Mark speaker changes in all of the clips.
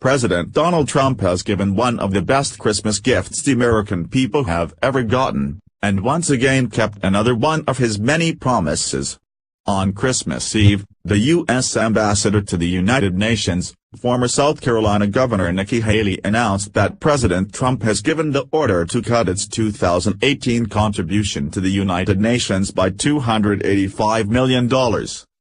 Speaker 1: President Donald Trump has given one of the best Christmas gifts the American people have ever gotten, and once again kept another one of his many promises. On Christmas Eve, the U.S. ambassador to the United Nations, former South Carolina Governor Nikki Haley, announced that President Trump has given the order to cut its 2018 contribution to the United Nations by $285 million.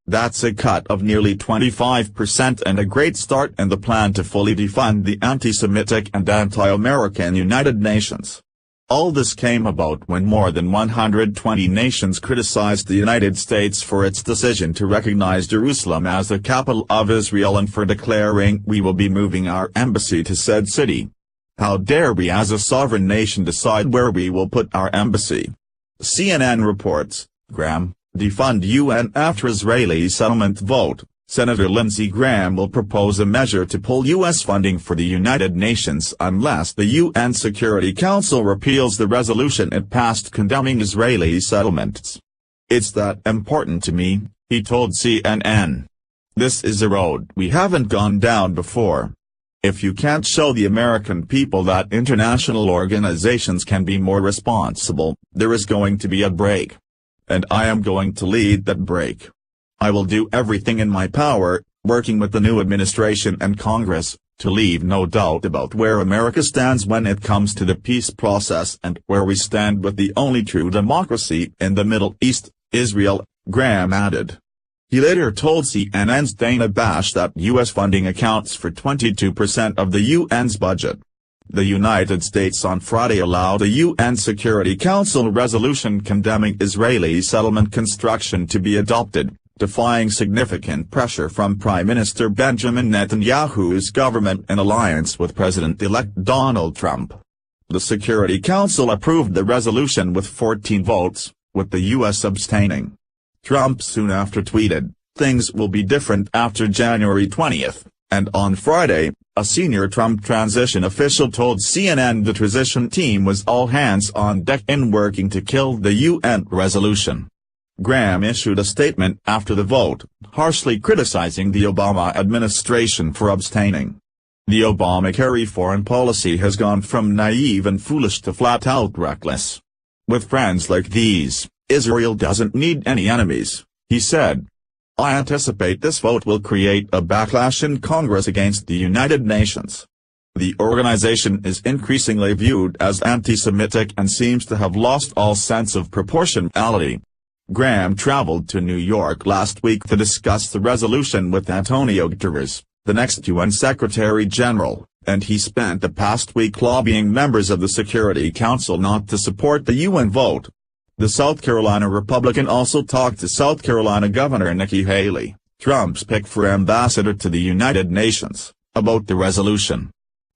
Speaker 1: That's a cut of nearly 25% and a great start in the plan to fully defund the anti-Semitic and anti-American United Nations. All this came about when more than 120 nations criticized the United States for its decision to recognize Jerusalem as the capital of Israel and for declaring "We will be moving our embassy to said city. How dare we as a sovereign nation decide where we will put our embassy?" CNN reports, Graham, defund UN after Israeli settlement vote. Senator Lindsey Graham will propose a measure to pull U.S. funding for the United Nations unless the UN Security Council repeals the resolution it passed condemning Israeli settlements. "It's that important to me," he told CNN. "This is a road we haven't gone down before. If you can't show the American people that international organizations can be more responsible, there is going to be a break. And I am going to lead that break. I will do everything in my power, working with the new administration and Congress, to leave no doubt about where America stands when it comes to the peace process and where we stand with the only true democracy in the Middle East, Israel," Graham added. He later told CNN's Dana Bash that U.S. funding accounts for 22% of the UN's budget. The United States on Friday allowed a UN Security Council resolution condemning Israeli settlement construction to be adopted, defying significant pressure from Prime Minister Benjamin Netanyahu's government in alliance with President-elect Donald Trump. The Security Council approved the resolution with 14 votes, with the U.S. abstaining. Trump soon after tweeted, "Things will be different after January 20th, and on Friday, a senior Trump transition official told CNN the transition team was all hands on deck in working to kill the UN resolution. Graham issued a statement after the vote, harshly criticizing the Obama administration for abstaining. The Obamacare foreign policy has gone from naive and foolish to flat-out reckless. With friends like these, Israel doesn't need any enemies," he said. "I anticipate this vote will create a backlash in Congress against the United Nations. The organization is increasingly viewed as anti-Semitic and seems to have lost all sense of proportionality." Graham traveled to New York last week to discuss the resolution with Antonio Guterres, the next UN Secretary General, and he spent the past week lobbying members of the Security Council not to support the UN vote. The South Carolina Republican also talked to South Carolina Governor Nikki Haley, Trump's pick for ambassador to the United Nations, about the resolution.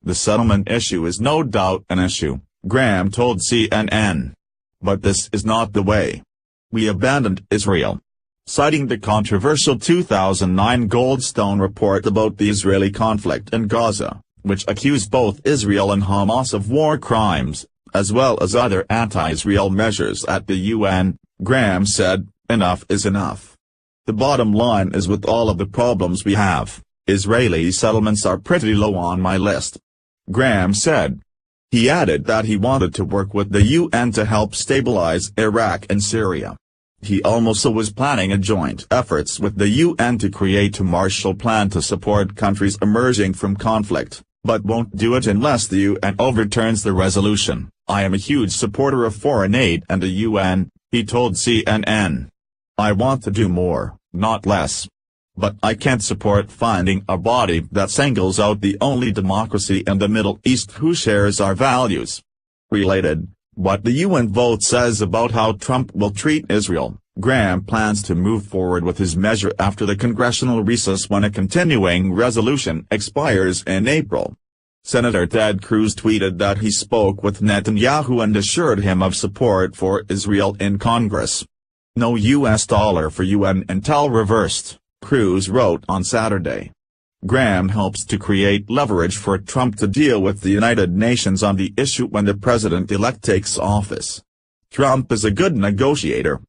Speaker 1: "The settlement issue is no doubt an issue," Graham told CNN. "But this is not the way. We abandoned Israel." Citing the controversial 2009 Goldstone report about the Israeli conflict in Gaza, which accused both Israel and Hamas of war crimes, as well as other anti-Israel measures at the UN, Graham said, "Enough is enough. The bottom line is with all of the problems we have, Israeli settlements are pretty low on my list," Graham said. He added that he wanted to work with the UN to help stabilize Iraq and Syria. He also was planning a joint efforts with the UN to create a Marshall Plan to support countries emerging from conflict, but won't do it unless the UN overturns the resolution. "I am a huge supporter of foreign aid and the UN," he told CNN. "I want to do more, not less. But I can't support finding a body that singles out the only democracy in the Middle East who shares our values." Related, what the UN vote says about how Trump will treat Israel, Graham plans to move forward with his measure after the congressional recess when a continuing resolution expires in April. Senator Ted Cruz tweeted that he spoke with Netanyahu and assured him of support for Israel in Congress. "No US dollar for UN until reversed," Cruz wrote on Saturday. Graham hopes to create leverage for Trump to deal with the United Nations on the issue when the president-elect takes office. "Trump is a good negotiator.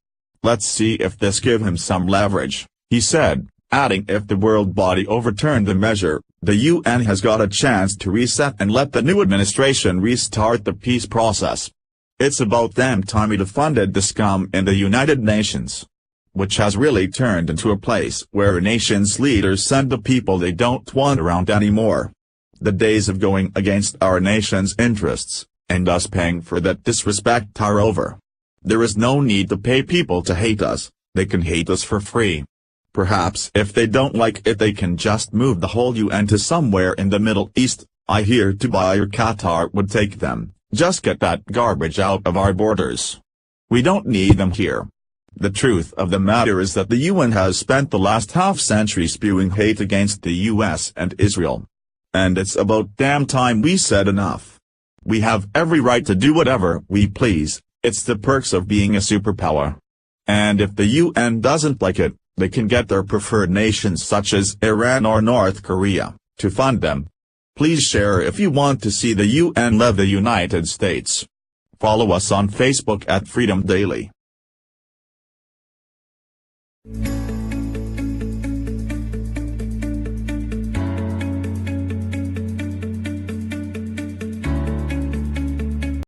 Speaker 1: Let's see if this gives him some leverage," he said, adding if the world body overturned the measure, The UN has got a chance to reset and let the new administration restart the peace process. It's about damn time we defunded the scum in the United Nations, which has really turned into a place where a nation's leaders send the people they don't want around anymore. The days of going against our nation's interests, and us paying for that disrespect, are over. There is no need to pay people to hate us, they can hate us for free. Perhaps if they don't like it they can just move the whole UN to somewhere in the Middle East. I hear Dubai or Qatar would take them. Just get that garbage out of our borders. We don't need them here. The truth of the matter is that the UN has spent the last half-century spewing hate against the US and Israel. And it's about damn time we said enough. We have every right to do whatever we please, it's the perks of being a superpower. And if the UN doesn't like it, they can get their preferred nations such as Iran or North Korea to fund them. Please share if you want to see the UN leave the United States. Follow us on Facebook at Freedom Daily.